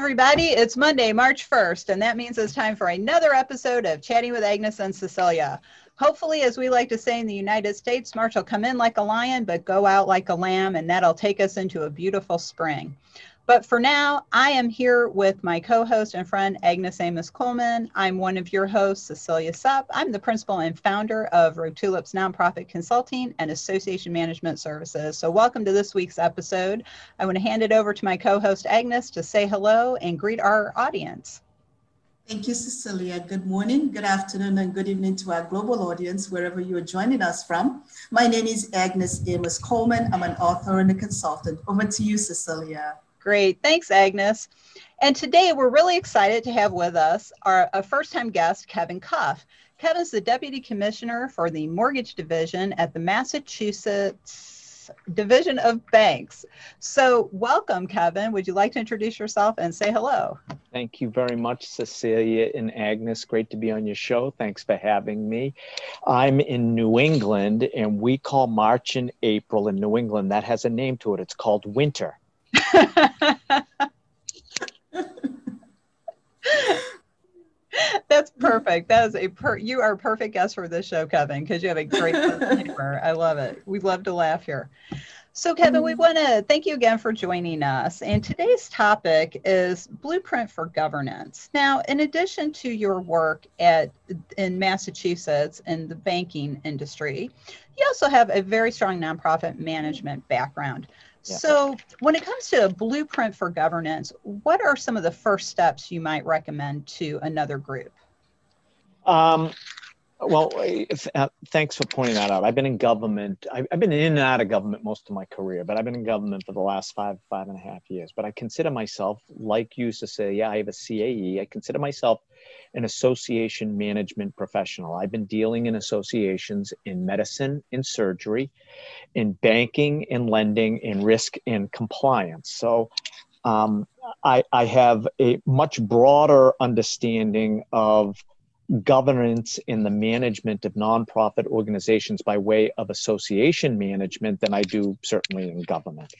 everybody. It's Monday, March 1st, and that means it's time for another episode of Chatting with Agnes and Cecilia. Hopefully, as we like to say in the United States, March will come in like a lion, but go out like a lamb, and that'll take us into a beautiful spring. But for now, I am here with my co-host and friend, Agnes Amos Coleman. I'm one of your hosts, Cecilia Supp. I'm the principal and founder of Rotulip's Nonprofit Consulting and Association Management Services. So welcome to this week's episode. I want to hand it over to my co-host, Agnes, to say hello and greet our audience. Thank you, Cecilia. Good morning, good afternoon, and good evening to our global audience, wherever you are joining us from. My name is Agnes Amos Coleman. I'm an author and a consultant. Over to you, Cecilia. Great. Thanks, Agnes. And today we're really excited to have with us a first-time guest, Kevin Cuff. Kevin's the Deputy Commissioner for the Mortgage Division at the Massachusetts Division of Banks. So welcome, Kevin. Would you like to introduce yourself and say hello? Thank you very much, Cecilia and Agnes. Great to be on your show. Thanks for having me. I'm in New England, and we call March and April in New England. That has a name to it. It's called winter. That's perfect. That is you are a perfect guest for this show, Kevin, because you have a great sense of humor. I love it. We love to laugh here. So, Kevin, we want to thank you again for joining us. And today's topic is Blueprint for Governance. Now, in addition to your work in Massachusetts in the banking industry, you also have a very strong nonprofit management background. Yeah. So when it comes to a blueprint for governance, what are some of the first steps you might recommend to another group? Well, thanks for pointing that out. I've been in government. I've been in and out of government most of my career, but I've been in government for the last five and a half years. But I consider myself, like you, Cecilia, I have a CAE. I consider myself an association management professional. I've been dealing in associations in medicine, in surgery, in banking, in lending, in risk and compliance. So I have a much broader understanding of governance in the management of nonprofit organizations by way of association management than I do certainly in government.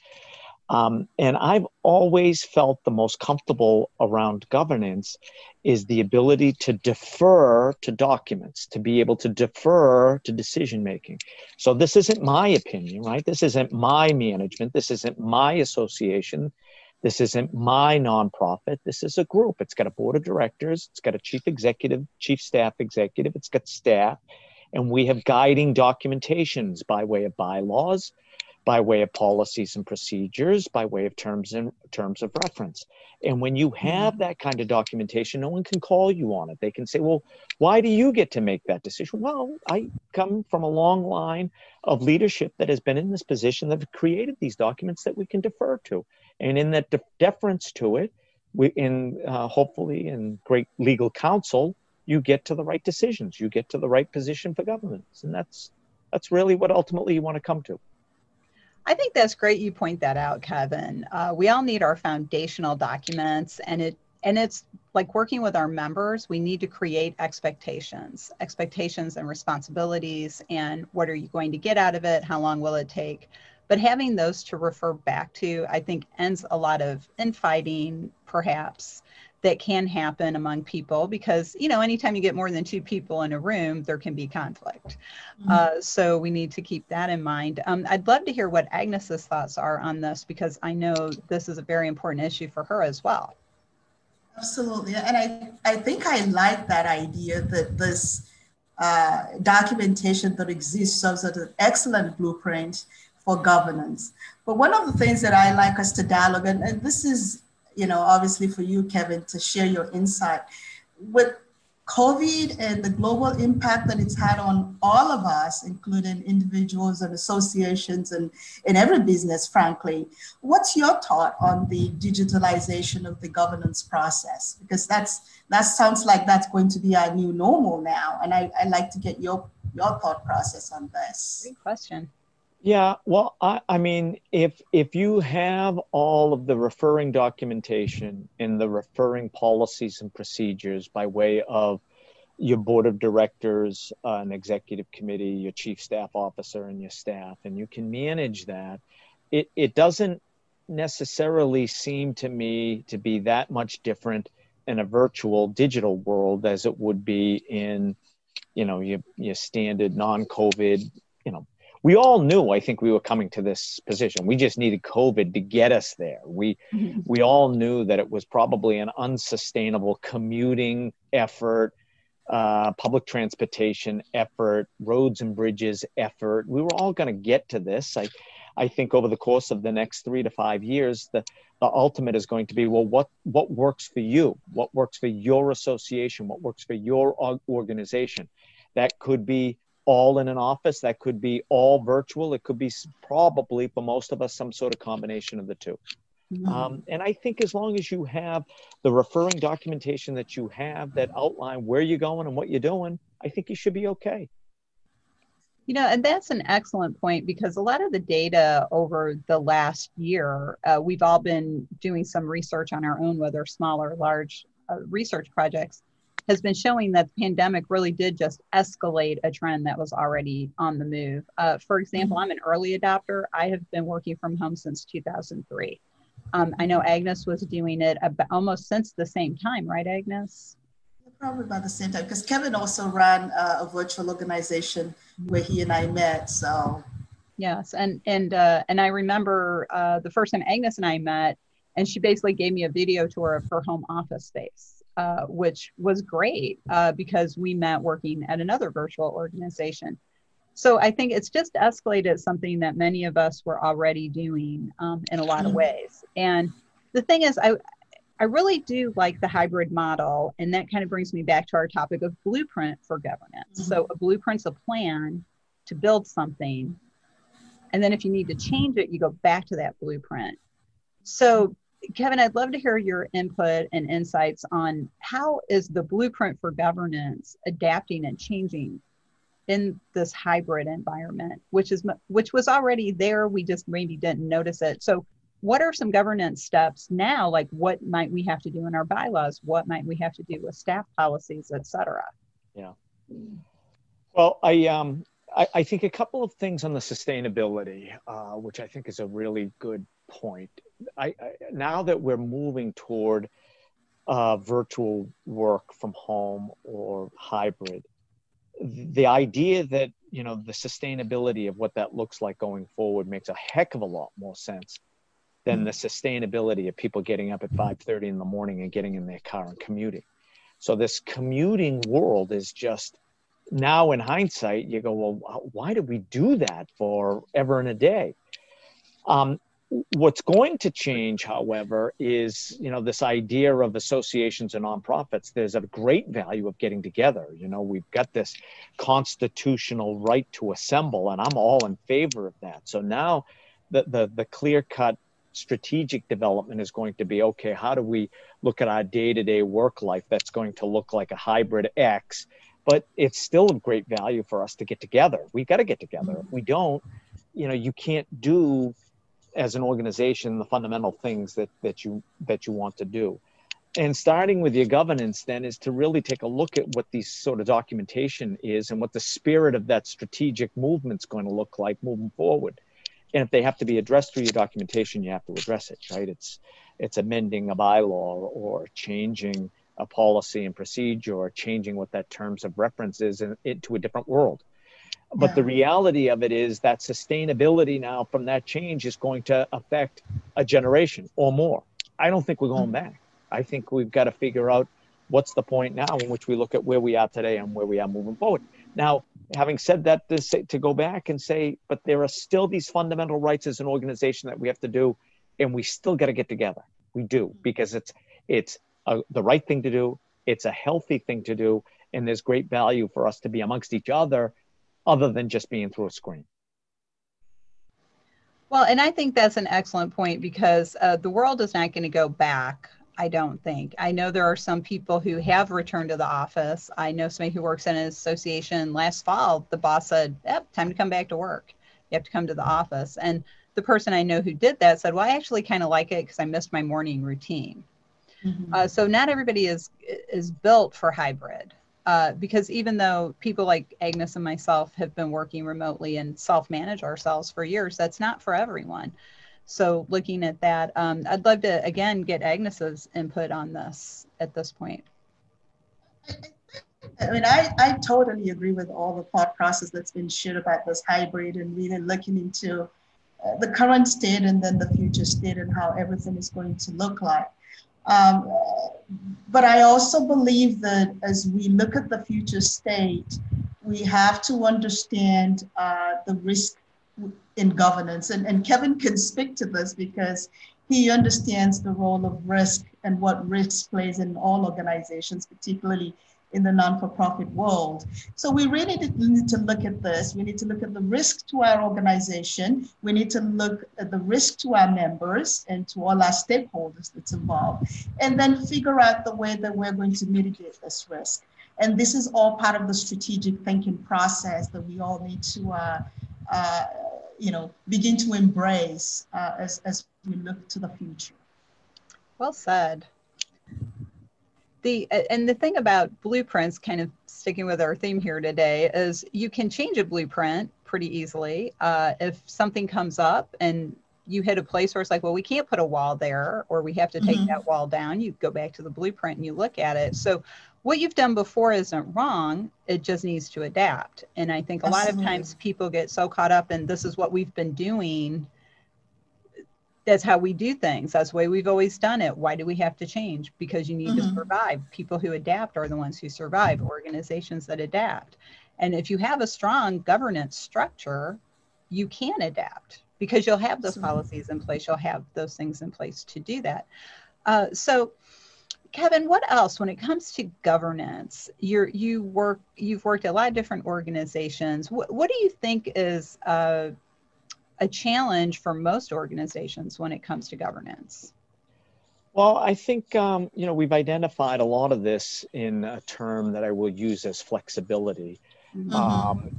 And I've always felt the most comfortable around governance is the ability to defer to documents, to be able to defer to decision making. So this isn't my opinion, right? This isn't my management. This isn't my association. This isn't my nonprofit. This is a group. It's got a board of directors. It's got a chief executive, chief staff executive. It's got staff. And we have guiding documentations by way of bylaws, by way of policies and procedures, by way of terms of reference. And when you have that kind of documentation, no one can call you on it. They can say, well, why do you get to make that decision? Well, I come from a long line of leadership that has been in this position that have created these documents that we can defer to. And in that deference to it, hopefully in great legal counsel, you get to the right decisions. You get to the right position for governance. And that's really what ultimately you want to come to. I think that's great you point that out, Kevin. We all need our foundational documents, and it's like working with our members. We need to create expectations and responsibilities, and what are you going to get out of it? How long will it take? But having those to refer back to, I think, ends a lot of infighting, perhaps, that can happen among people because, anytime you get more than two people in a room, there can be conflict. So we need to keep that in mind. I'd love to hear what Agnes's thoughts are on this because I know this is a very important issue for her as well. Absolutely. And I think I like that idea that this documentation that exists serves as an excellent blueprint for governance. But one of the things that I like us to dialogue, and this is, obviously for you, Kevin, to share your insight with COVID and the global impact that it's had on all of us, including individuals and associations and in every business, frankly. What's your thought on the digitalization of the governance process? Because that sounds like that's going to be our new normal now. And I'd like to get your thought process on this. Great question. Yeah, well, I mean, if you have all of the referring documentation and the referring policies and procedures by way of your board of directors, an executive committee, your chief staff officer and your staff, and you can manage that, it doesn't necessarily seem to me to be that much different in a virtual digital world as it would be in, your standard non-COVID. We all knew, I think, we were coming to this position. We just needed COVID to get us there. We all knew that it was probably an unsustainable commuting effort, public transportation effort, roads and bridges effort. We were all going to get to this. I think over the course of the next 3 to 5 years, the ultimate is going to be, well, what works for you? What works for your association? What works for your organization? That could be all in an office. That could be all virtual. It could be probably, for most of us, some sort of combination of the two. And I think as long as you have the referring documentation that you have that outline where you're going and what you're doing, I think you should be okay. And that's an excellent point, because a lot of the data over the last year, we've all been doing some research on our own, whether small or large research projects, has been showing that the pandemic really did just escalate a trend that was already on the move. For example, I'm an early adopter. I have been working from home since 2003. I know Agnes was doing it almost since the same time, right, Agnes? Probably about the same time, because Kevin also ran a virtual organization where he and I met. So yes, and I remember the first time Agnes and I met, and she basically gave me a video tour of her home office space, which was great because we met working at another virtual organization. So I think it's just escalated something that many of us were already doing in a lot of ways. And the thing is, I really do like the hybrid model. And that kind of brings me back to our topic of blueprint for governance. So a blueprint's a plan to build something. And then if you need to change it, you go back to that blueprint. So Kevin, I'd love to hear your input and insights on how is the blueprint for governance adapting and changing in this hybrid environment, which was already there. We just maybe didn't notice it. So what are some governance steps now? Like, what might we have to do in our bylaws? What might we have to do with staff policies, et cetera? Yeah. Well, I think a couple of things on the sustainability, which I think is a really good point. Now that we're moving toward virtual work from home or hybrid, the idea that, the sustainability of what that looks like going forward makes a heck of a lot more sense than the sustainability of people getting up at 5:30 in the morning and getting in their car and commuting. So this commuting world is just, now in hindsight, you go, well, why did we do that for ever and a day? What's going to change, however, is, this idea of associations and nonprofits. There's a great value of getting together. We've got this constitutional right to assemble, and I'm all in favor of that. So now the clear-cut strategic development is going to be, okay, how do we look at our day-to-day work life that's going to look like a hybrid X? But it's still of great value for us to get together. We've got to get together. If we don't, you can't do as an organization the fundamental things that you want to do. And starting with your governance then is to really take a look at what these sort of documentation is and what the spirit of that strategic movement's going to look like moving forward. And if they have to be addressed through your documentation, you have to address it, right? It's amending a bylaw or changing a policy and procedure or changing what that terms of reference is into a different world. But the reality of it is that sustainability now from that change is going to affect a generation or more. I don't think we're going back. I think we've got to figure out what's the point now in which we look at where we are today and where we are moving forward. Now, having said that, to go back and say, but there are still these fundamental rights as an organization that we have to do, and we still got to get together. We do, because it's the right thing to do. It's a healthy thing to do. And there's great value for us to be amongst each other than just being through a screen. Well, and I think that's an excellent point, because the world is not going to go back, I don't think. I know there are some people who have returned to the office. I know somebody who works in an association. Last fall, the boss said, yep, time to come back to work. You have to come to the office. And the person I know who did that said, well, I actually kind of like it because I missed my morning routine. So not everybody is built for hybrid. Because even though people like Agnes and myself have been working remotely and self-manage ourselves for years, that's not for everyone. So looking at that, I'd love to, again, get Agnes's input on this at this point. I mean, I totally agree with all the thought process that's been shared about this hybrid and really looking into the current state and then the future state and how everything is going to look like. Um, but I also believe that as we look at the future state, we have to understand the risk in governance. And Kevin can speak to this because he understands the role of risk and what risk plays in all organizations, particularly in the non-for-profit world. So we really need to look at this. We need to look at the risk to our organization. We need to look at the risk to our members and to all our stakeholders that's involved, and then figure out the way that we're going to mitigate this risk. And this is all part of the strategic thinking process that we all need to begin to embrace as we look to the future. Well said. And the thing about blueprints, kind of sticking with our theme here today, is you can change a blueprint pretty easily. If something comes up and you hit a place where it's like, well, we can't put a wall there, or we have to take that wall down, you go back to the blueprint and you look at it. So what you've done before isn't wrong, it just needs to adapt. And I think a lot of times people get so caught up in this is what we've been doing. That's how we do things. That's the way we've always done it. Why do we have to change? Because you need to survive. People who adapt are the ones who survive, organizations that adapt. And if you have a strong governance structure, you can adapt because you'll have those policies in place. You'll have those things in place to do that. So Kevin, what else when it comes to governance? You've worked at a lot of different organizations. What do you think is a challenge for most organizations when it comes to governance? Well, I think, we've identified a lot of this in a term that I will use as flexibility. And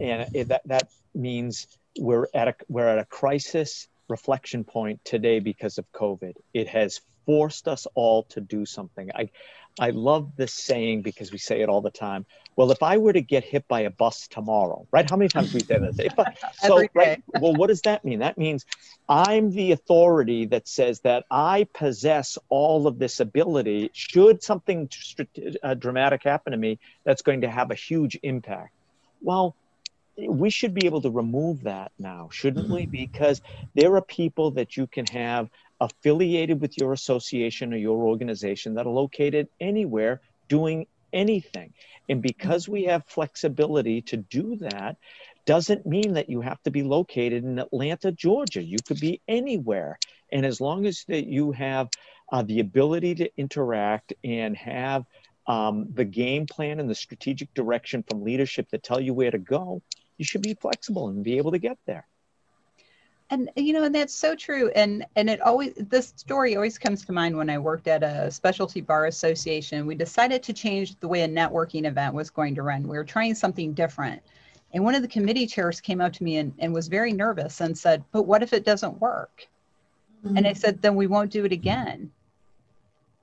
that means we're at a crisis reflection point today because of COVID. It has forced us all to do something. I love this saying because we say it all the time. Well, if I were to get hit by a bus tomorrow, right? How many times we say this? Right? Well, what does that mean? That means I'm the authority that says that I possess all of this ability. Should something dramatic happen to me, that's going to have a huge impact. Well, we should be able to remove that now, shouldn't we? Because there are people that you can have affiliated with your association or your organization that are located anywhere doing anything. And because we have flexibility to do that, doesn't mean that you have to be located in Atlanta, Georgia. You could be anywhere. And as long as that you have the ability to interact and have the game plan and the strategic direction from leadership that tell you where to go, you should be flexible and be able to get there. And, and that's so true. And this story always comes to mind when I worked at a specialty bar association. We decided to change the way a networking event was going to run. We were trying something different. And one of the committee chairs came up to me and was very nervous and said, but what if it doesn't work? And I said, then we won't do it again.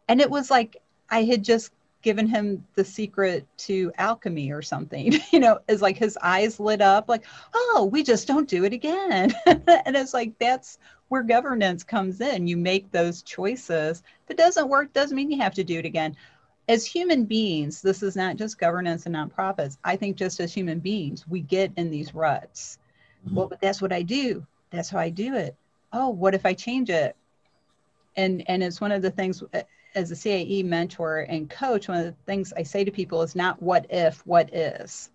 And it was like, I had just given him the secret to alchemy or something, it's like his eyes lit up like, oh, we just don't do it again. And it's like, that's where governance comes in. You make those choices. If it doesn't work, doesn't mean you have to do it again. As human beings, this is not just governance and nonprofits. I think just as human beings, we get in these ruts. Well, but that's what I do. That's how I do it. Oh, what if I change it? And it's one of the things as a CAE mentor and coach, one of the things I say to people is not what if, what is.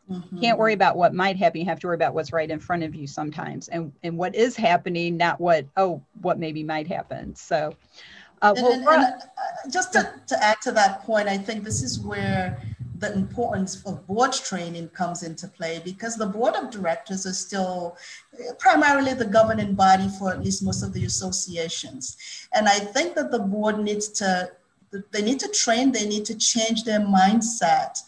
You can't worry about what might happen. You have to worry about what's right in front of you sometimes. And what is happening, not what maybe might happen. So just to add to that point, I think this is where the importance of board training comes into play, because the board of directors is still primarily the governing body for at least most of the associations. And I think that the board needs to train, they need to change their mindset,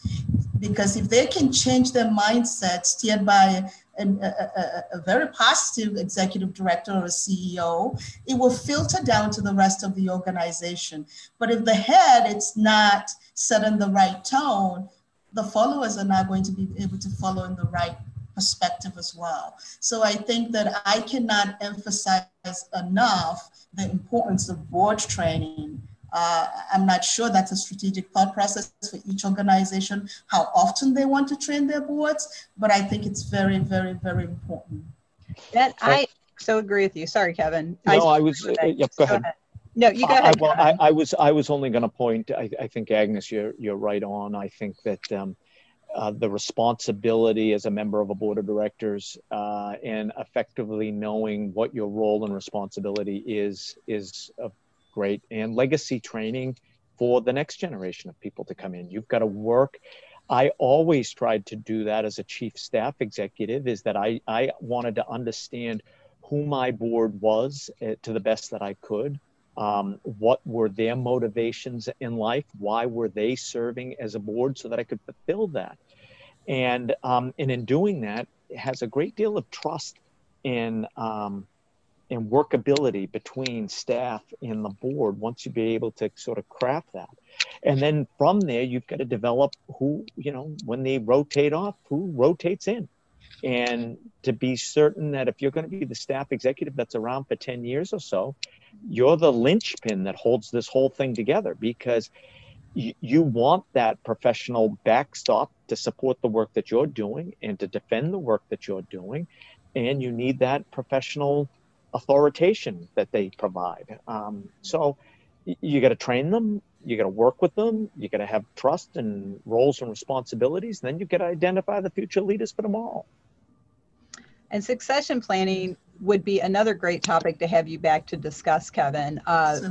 because if they can change their mindset steered by a very positive executive director or a CEO, it will filter down to the rest of the organization. But if the head, it's not set in the right tone, the followers are not going to be able to follow in the right perspective as well. So I think that I cannot emphasize enough the importance of board training. I'm not sure that's a strategic thought process for each organization, how often they want to train their boards, but I think it's very, very, very important. That I so agree with you. Sorry, Kevin. No, I was, yep, go ahead. No, you go ahead. Well, I was only going to point, I think, Agnes, you're right on. I think that the responsibility as a member of a board of directors and effectively knowing what your role and responsibility is great, and legacy training for the next generation of people to come in. You've got to work. I always tried to do that as a chief staff executive, is that I wanted to understand who my board was to the best that I could. What were their motivations in life? Why were they serving as a board, so that I could fulfill that? And in doing that, it has a great deal of trust in workability between staff and the board once you be able to sort of craft that. And then from there, you've got to develop who, when they rotate off, who rotates in. And to be certain that if you're going to be the staff executive that's around for 10 years or so, you're the linchpin that holds this whole thing together, because you want that professional backstop to support the work that you're doing and to defend the work that you're doing. And you need that professional authoritation that they provide. So you got to train them, you got to work with them, you got to have trust and roles and responsibilities. Then you got to identify the future leaders for tomorrow. And succession planning would be another great topic to have you back to discuss, Kevin.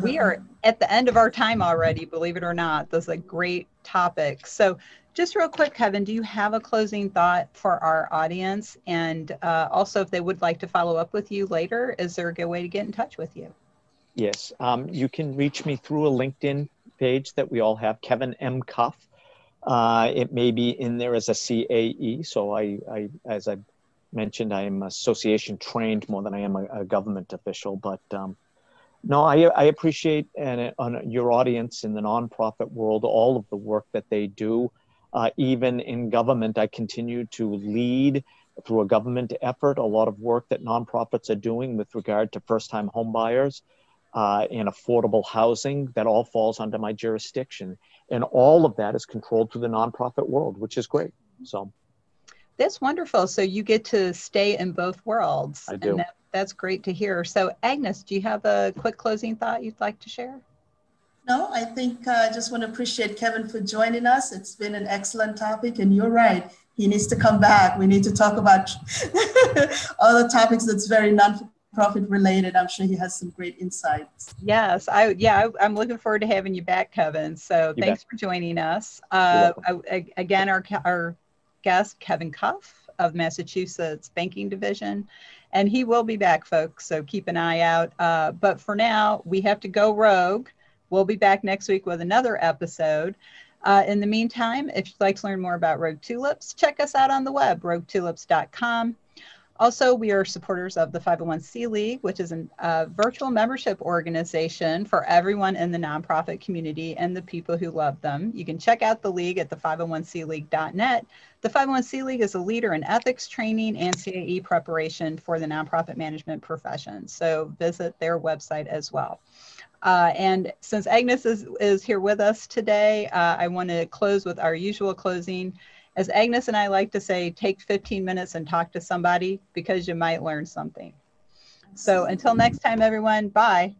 We are at the end of our time already, believe it or not. This is a great topic. So just real quick, Kevin, do you have a closing thought for our audience? And also, if they would like to follow up with you later, is there a good way to get in touch with you? Yes, you can reach me through a LinkedIn page that we all have, Kevin M. Cuff. It may be in there as a CAE. So I as I mentioned, I am association trained more than I am a government official. But no, I appreciate on your audience in the nonprofit world, all of the work that they do. Even in government, I continue to lead through a government effort a lot of work that nonprofits are doing with regard to first-time home buyers and affordable housing. That all falls under my jurisdiction. And all of that is controlled through the nonprofit world, which is great. So that's wonderful. So you get to stay in both worlds. I do. And that's great to hear. So Agnes, do you have a quick closing thought you'd like to share? No, I think I just want to appreciate Kevin for joining us. It's been an excellent topic, and you're right. He needs to come back. We need to talk about other topics that's very nonprofit related. I'm sure he has some great insights. Yes, I'm looking forward to having you back, Kevin. So thanks for joining us. Again, our guest, Kevin Cuff of Massachusetts Banking Division, and he will be back, folks. So keep an eye out. But for now, we have to go rogue. We'll be back next week with another episode. In the meantime, if you'd like to learn more about Rogue Tulips, check us out on the web, roguetulips.com. Also, we are supporters of the 501c League, which is a virtual membership organization for everyone in the nonprofit community and the people who love them. You can check out the league at the 501cleague.net. The 501c League is a leader in ethics training and CAE preparation for the nonprofit management profession. So visit their website as well. And since Agnes is here with us today, I want to close with our usual closing. As Agnes and I like to say, take 15 minutes and talk to somebody, because you might learn something. So until next time, everyone, bye.